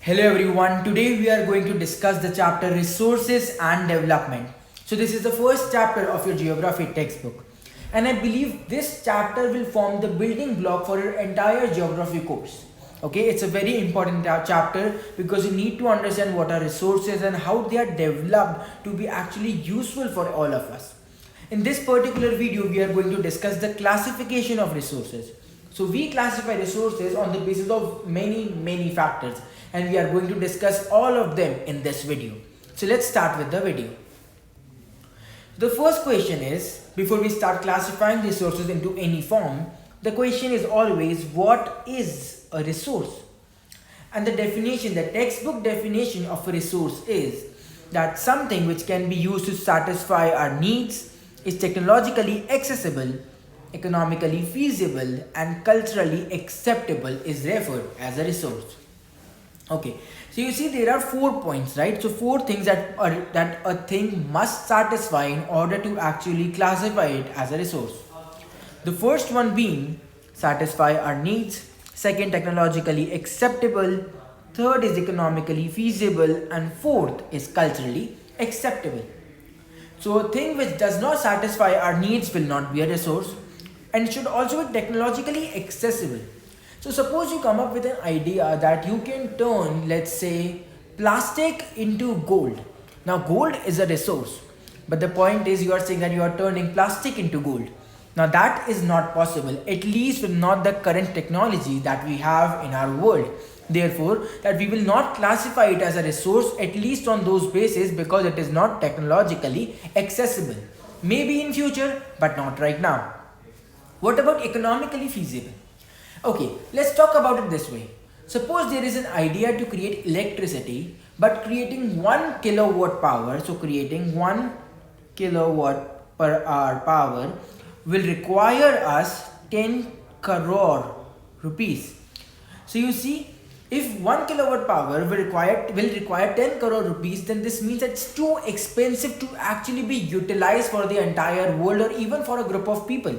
Hello everyone, today we are going to discuss the chapter Resources and Development. So this is the first chapter of your geography textbook, and I believe this chapter will form the building block for your entire geography course. Okay, it's a very important chapter because you need to understand what are resources and how they are developed to be actually useful for all of us. In this particular video, we are going to discuss the classification of resources. So we classify resources on the basis of many factors, and we are going to discuss all of them in this video. So let's start with the video. The first question is, before we start classifying resources into any form, the question is always, what is a resource? And the definition, the textbook definition of a resource is that something which can be used to satisfy our needs, is technologically accessible, economically feasible, and culturally acceptable is referred as a resource. Okay, so you see there are 4 points, right? So 4 things that a thing must satisfy in order to actually classify it as a resource. The first one being satisfy our needs, second technologically acceptable, third is economically feasible, and fourth is culturally acceptable. So a thing which does not satisfy our needs will not be a resource, and should also be technologically accessible. So suppose you come up with an idea that you can turn, let's say, plastic into gold. Now gold is a resource, but the point is you are saying that you are turning plastic into gold. Now that is not possible, at least with not the current technology that we have in our world. Therefore, that we will not classify it as a resource, at least on those bases, because it is not technologically accessible. Maybe in future, but not right now. What about economically feasible? Okay, let's talk about it this way. Suppose there is an idea to create electricity, but creating 1 kilowatt power, so creating 1 kilowatt per hour power will require us 10 crore rupees. So you see, if 1 kilowatt power will require 10 crore rupees, then this means that it's too expensive to actually be utilized for the entire world or even for a group of people.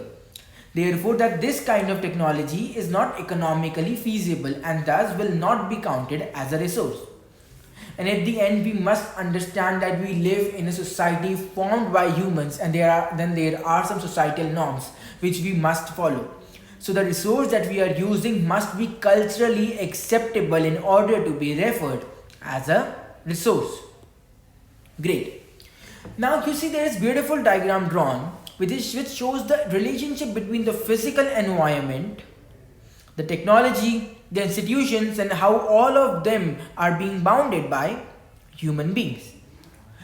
Therefore, that this kind of technology is not economically feasible and thus will not be counted as a resource. And at the end, we must understand that we live in a society formed by humans, and there are some societal norms which we must follow. So the resource that we are using must be culturally acceptable in order to be referred as a resource. Great. Now you see there is beautiful diagram drawn which shows the relationship between the physical environment, the technology, the institutions, and how all of them are being bounded by human beings.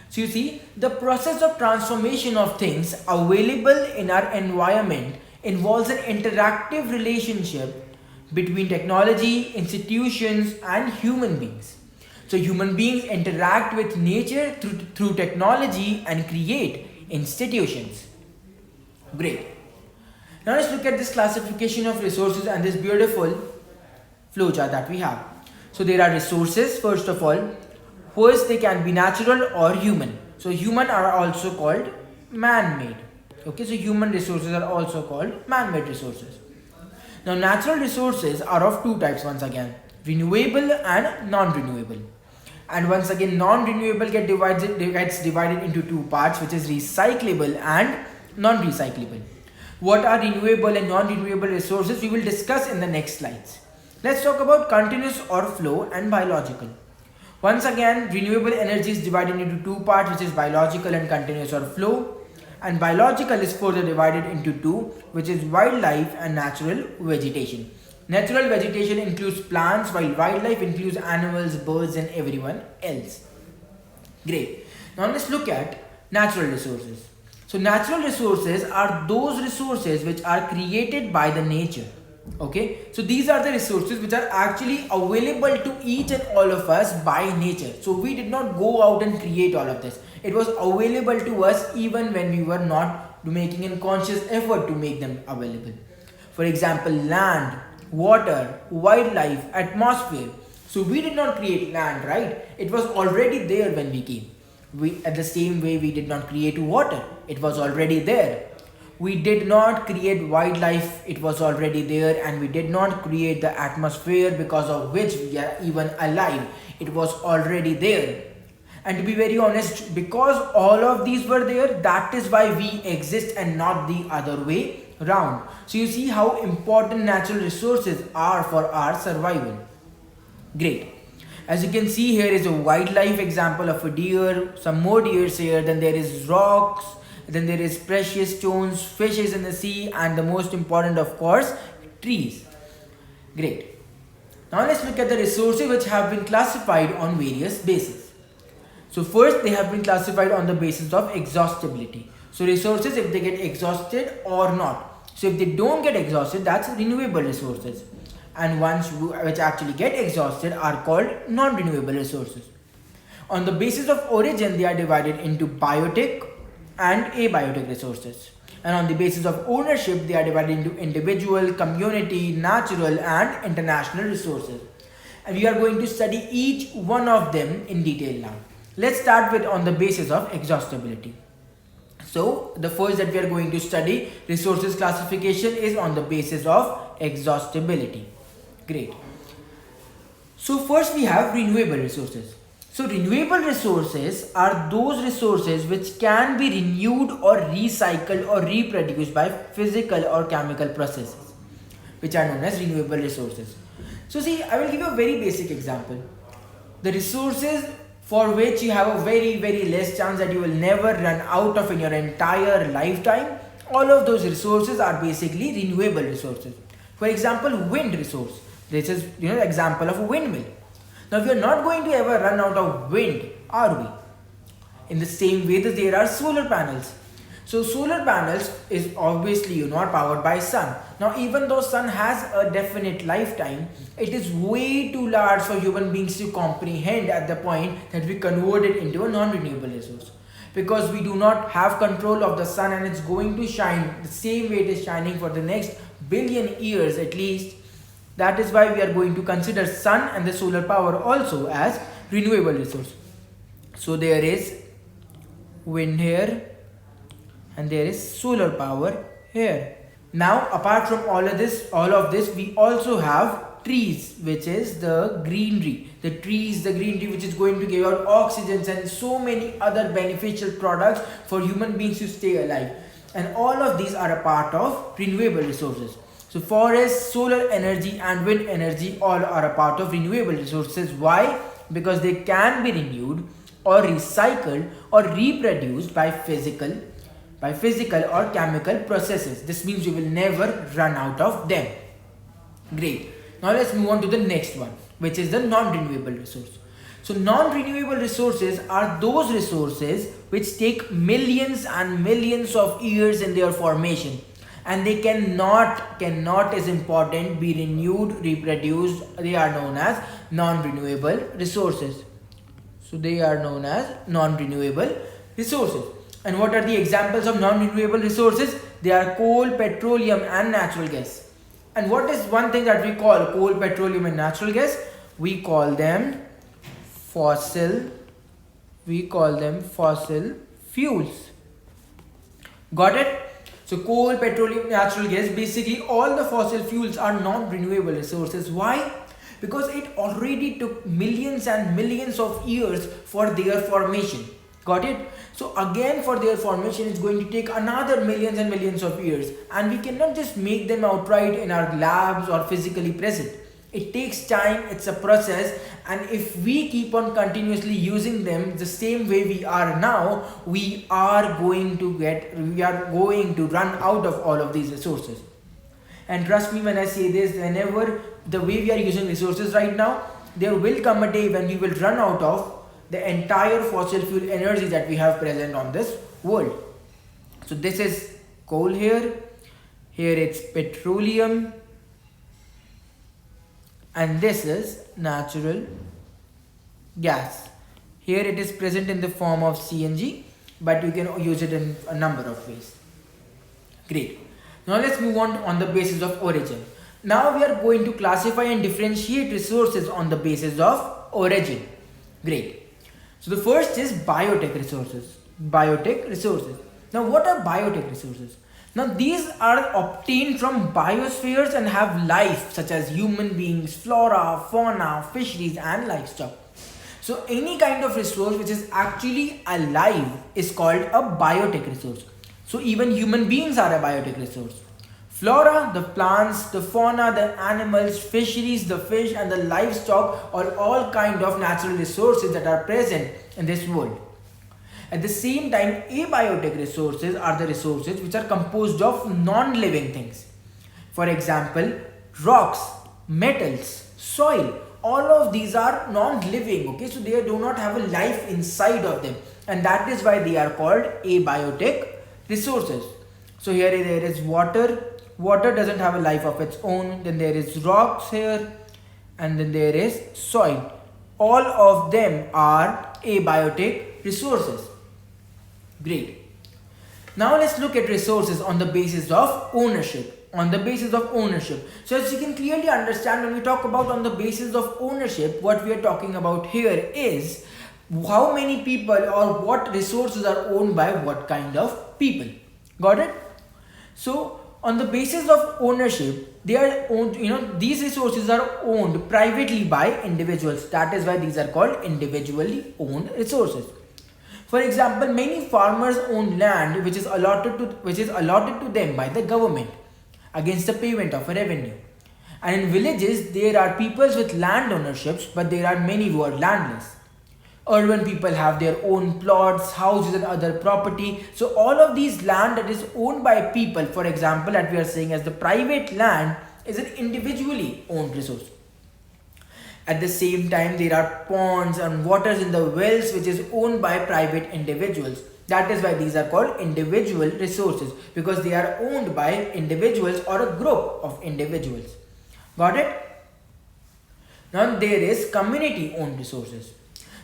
So you see, the process of transformation of things available in our environment involves an interactive relationship between technology, institutions, and human beings. So human beings interact with nature through technology and create institutions. Great. Now let's look at this classification of resources and this beautiful flowchart that we have. So there are resources, first of all. First, they can be natural or human. So human are also called man-made. Okay, so human resources are also called man-made resources. Now natural resources are of 2 types once again, renewable and non-renewable. And once again, non-renewable gets divided into 2 parts, which is recyclable and non-recyclable. What are renewable and non-renewable resources we will discuss in the next slides. Let's talk about continuous or flow and biological. Once again, renewable energy is divided into 2 parts, which is biological and continuous or flow. And biological is further divided into 2, which is wildlife and natural vegetation. Natural vegetation includes plants, while wildlife includes animals, birds, and everyone else. Great. Now let's look at natural resources. So natural resources are those resources which are created by the nature. Okay, so these are the resources which are actually available to each and all of us by nature. So we did not go out and create all of this. It was available to us even when we were not making a conscious effort to make them available. For example, land, water, wildlife, atmosphere. So we did not create land, right? It was already there when we came. At the same way, we did not create water. It was already there. We did not create wildlife, it was already there, and we did not create the atmosphere because of which we are even alive. It was already there. And to be very honest, because all of these were there, that is why we exist and not the other way around. So you see how important natural resources are for our survival. Great. As you can see, here is a wildlife example of a deer, some more deers here, then there is rocks, then there is precious stones, fishes in the sea, and the most important, of course, trees. Great. Now let's look at the resources which have been classified on various bases. So first, they have been classified on the basis of exhaustibility. So resources, if they get exhausted or not. So if they don't get exhausted, that's renewable resources. And ones which actually get exhausted are called non-renewable resources. On the basis of origin, they are divided into biotic and abiotic resources. And on the basis of ownership, they are divided into individual, community, natural, and international resources. And we are going to study each one of them in detail now. Let's start with on the basis of exhaustibility. So the first that we are going to study, resources classification, is on the basis of exhaustibility. Great. So first we have renewable resources. So renewable resources are those resources which can be renewed or recycled or reproduced by physical or chemical processes, which are known as renewable resources. So see, I will give you a very basic example. The resources for which you have a very less chance that you will never run out of in your entire lifetime, all of those resources are basically renewable resources. For example, wind resource. This is the example of a windmill. Now we are not going to ever run out of wind, are we? In the same way that there are solar panels. So solar panels is obviously not powered by sun. Now even though sun has a definite lifetime, it is way too large for human beings to comprehend at the point that we convert it into a non-renewable resource. Because we do not have control of the sun and it's going to shine the same way it is shining for the next billion years at least. That is why we are going to consider sun and the solar power also as renewable resource. So there is wind here and there is solar power here. Now apart from all of this, we also have trees, which is the greenery. The greenery which is going to give out oxygens and so many other beneficial products for human beings to stay alive. And all of these are a part of renewable resources. So forest, solar energy and wind energy all are a part of renewable resources. Why? Because they can be renewed or recycled or reproduced by physical or chemical processes. This means you will never run out of them. Great. Now let's move on to the next one, which is the non-renewable resource. So non-renewable resources are those resources which take millions and millions of years in their formation. And they cannot is important, be renewed, reproduced. They are known as non-renewable resources. So they are known as non-renewable resources. And what are the examples of non-renewable resources? They are coal, petroleum and natural gas. And what is one thing that we call coal, petroleum and natural gas? We call them fossil fuels. Got it? So coal, petroleum, natural gas, basically all the fossil fuels are non-renewable resources. Why? Because it already took millions and millions of years for their formation. Got it? So again for their formation it's going to take another millions and millions of years, and we cannot just make them outright in our labs or physically present. It takes time, it's a process, and if we keep on continuously using them the same way we are now, we are going to run out of all of these resources. And trust me when I say this, whenever the way we are using resources right now, there will come a day when we will run out of the entire fossil fuel energy that we have present on this world. So this is coal here it's petroleum, and this is natural gas. Here it is present in the form of CNG, but you can use it in a number of ways. Great. Now let's move on the basis of origin. Now we are going to classify and differentiate resources on the basis of origin. Great. So the first is biotic resources. Now what are biotic resources? Now these are obtained from biospheres and have life such as human beings, flora, fauna, fisheries and livestock. So any kind of resource which is actually alive is called a biotic resource. So even human beings are a biotic resource. Flora, the plants, the fauna, the animals, fisheries, the fish and the livestock are all kind of natural resources that are present in this world. At the same time, abiotic resources are the resources which are composed of non-living things. For example, rocks, metals, soil, all of these are non-living, okay, so they do not have a life inside of them, and that is why they are called abiotic resources. So here there is water. Water doesn't have a life of its own. Then there is rocks here, and then there is soil. All of them are abiotic resources. Great. Now let's look at resources on the basis of ownership. On the basis of ownership. So as you can clearly understand, when we talk about on the basis of ownership, what we are talking about here is how many people or what resources are owned by what kind of people. Got it? So on the basis of ownership, they are owned, these resources are owned privately by individuals. That is why these are called individually owned resources. For example, many farmers own land which is allotted to them by the government against the payment of a revenue. And in villages, there are peoples with land ownerships, but there are many who are landless. Urban people have their own plots, houses and other property. So all of these land that is owned by people, for example, that we are saying as the private land, is an individually owned resource. At the same time, there are ponds and waters in the wells which is owned by private individuals. That is why these are called individual resources, because they are owned by individuals or a group of individuals. Got it? Now there is community owned resources.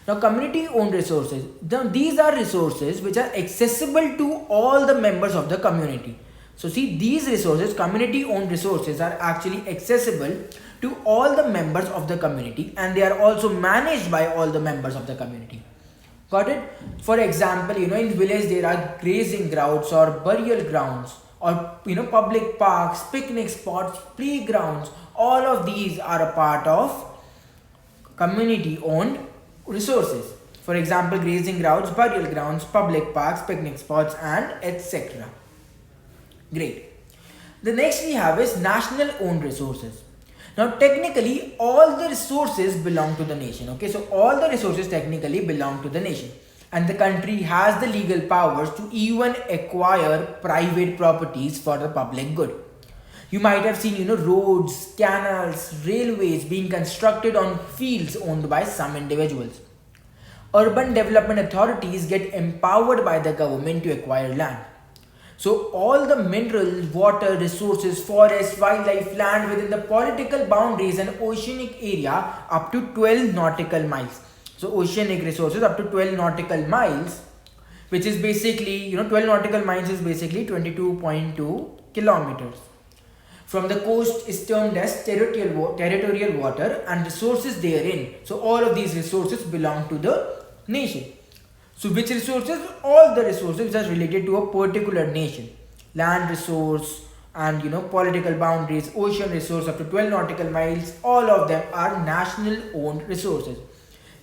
Now community owned resources, these are resources which are accessible to all the members of the community. So see, these resources, community owned resources, are actually accessible to all the members of the community, and they are also managed by all the members of the community. Got it? For example, in village there are grazing grounds or burial grounds or public parks, picnic spots, playgrounds. All of these are a part of community owned resources. For example, grazing grounds, burial grounds, public parks, picnic spots and etc. Great. The next we have is national owned resources. Now technically all the resources belong to the nation. Okay, so all the resources technically belong to the nation, and the country has the legal powers to even acquire private properties for the public good. You might have seen roads, canals, railways being constructed on fields owned by some individuals. Urban development authorities get empowered by the government to acquire land. So all the mineral, water, resources, forest, wildlife, land within the political boundaries and oceanic area up to 12 nautical miles. So oceanic resources up to 12 nautical miles, which is basically, 12 nautical miles is basically 22.2 kilometers. From the coast is termed as territorial water and resources therein. So all of these resources belong to the nation. So which resources? All the resources which are related to a particular nation. Land resource and political boundaries, ocean resource up to 12 nautical miles, all of them are national owned resources.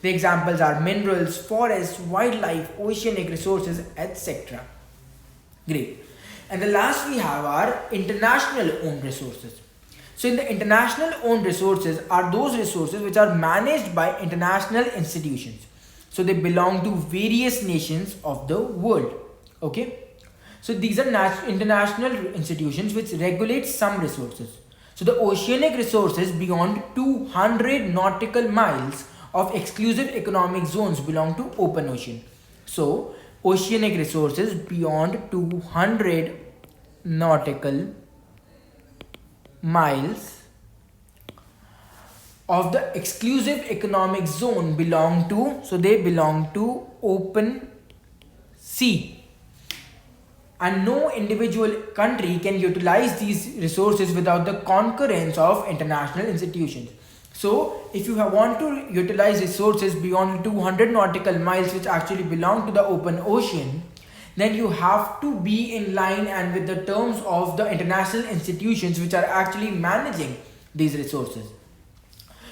The examples are minerals, forests, wildlife, oceanic resources, etc. Great. And the last we have are international owned resources. So in the international owned resources are those resources which are managed by international institutions. So they belong to various nations of the world. Okay. So these are international institutions which regulate some resources. So the oceanic resources beyond 200 nautical miles of exclusive economic zones belong to open ocean. So oceanic resources beyond 200 nautical miles of the exclusive economic zone belong to open sea, and no individual country can utilize these resources without the concurrence of international institutions. So if you want to utilize resources beyond 200 nautical miles which actually belong to the open ocean, then you have to be in line and with the terms of the international institutions which are actually managing these resources.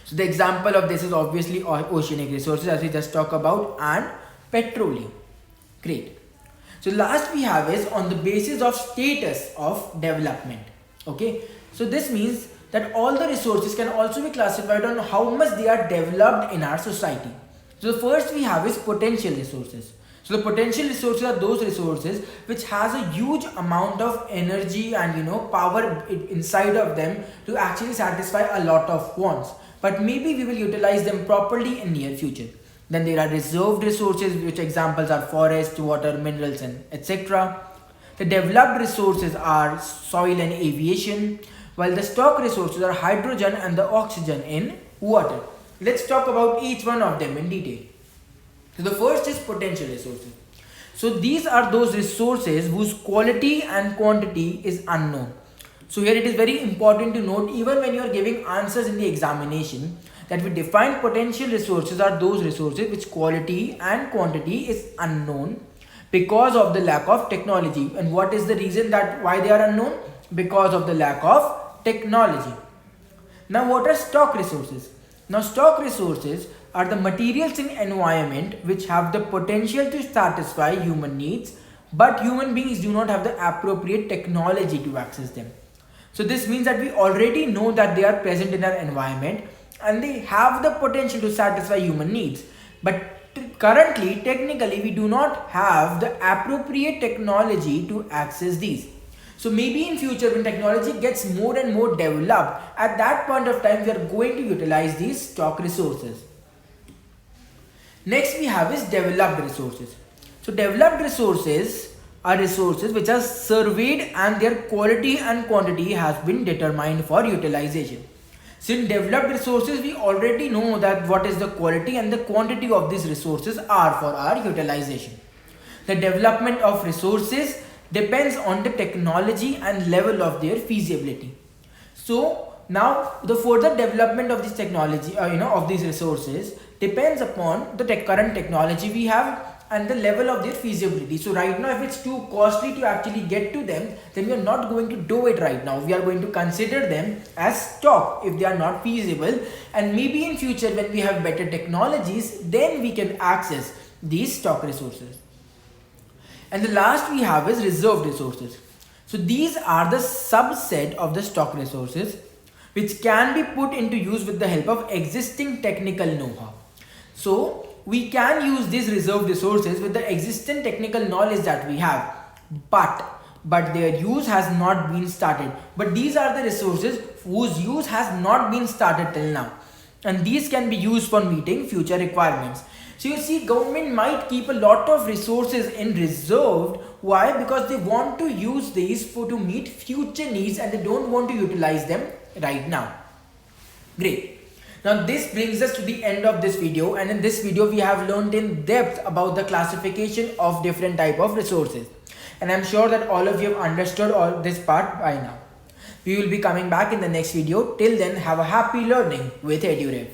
So the example of this is obviously oceanic resources, as we just talked about, and petroleum. Great. So last we have is on the basis of status of development. Okay. So this means that all the resources can also be classified on how much they are developed in our society. So the first we have is potential resources. So the potential resources are those resources which has a huge amount of energy and power inside of them to actually satisfy a lot of wants. But maybe we will utilize them properly in near future. Then there are reserved resources, which examples are forest, water, minerals, and etc. The developed resources are soil and aviation, while the stock resources are hydrogen and the oxygen in water. Let's talk about each one of them in detail. So the first is potential resources. So these are those resources whose quality and quantity is unknown. So here it is very important to note, even when you are giving answers in the examination, that we define potential resources are those resources which quality and quantity is unknown because of the lack of technology. And what is the reason that why they are unknown? Because of the lack of technology. Now what are stock resources? Now stock resources are the materials in environment which have the potential to satisfy human needs, but human beings do not have the appropriate technology to access them. So this means that we already know that they are present in our environment and they have the potential to satisfy human needs, but currently technically we do not have the appropriate technology to access these. So maybe in future when technology gets more and more developed, at that point of time we are going to utilize these stock resources. Next we have is developed resources. So developed resources are resources which are surveyed and their quality and quantity has been determined for utilization. So in developed resources we already know that what is the quality and the quantity of these resources are for our utilization. The development of resources depends on the technology and level of their feasibility. So now the further development of this technology of these resources depends upon the current technology we have and the level of their feasibility. So right now if it's too costly to actually get to them, then we are not going to do it right now. We are going to consider them as stock if they are not feasible, and maybe in future when we have better technologies, then we can access these stock resources. And the last we have is reserved resources. So these are the subset of the stock resources which can be put into use with the help of existing technical know-how. So we can use these reserved resources with the existing technical knowledge that we have, but their use has not been started. But these are the resources whose use has not been started till now, and these can be used for meeting future requirements. So you see, government might keep a lot of resources in reserved. Why? Because they want to use these to meet future needs and they don't want to utilize them right now. Great. Now this brings us to the end of this video, and in this video we have learned in depth about the classification of different type of resources, and I'm sure that all of you have understood all this part by now. We will be coming back in the next video. Till then, have a happy learning with EduRev.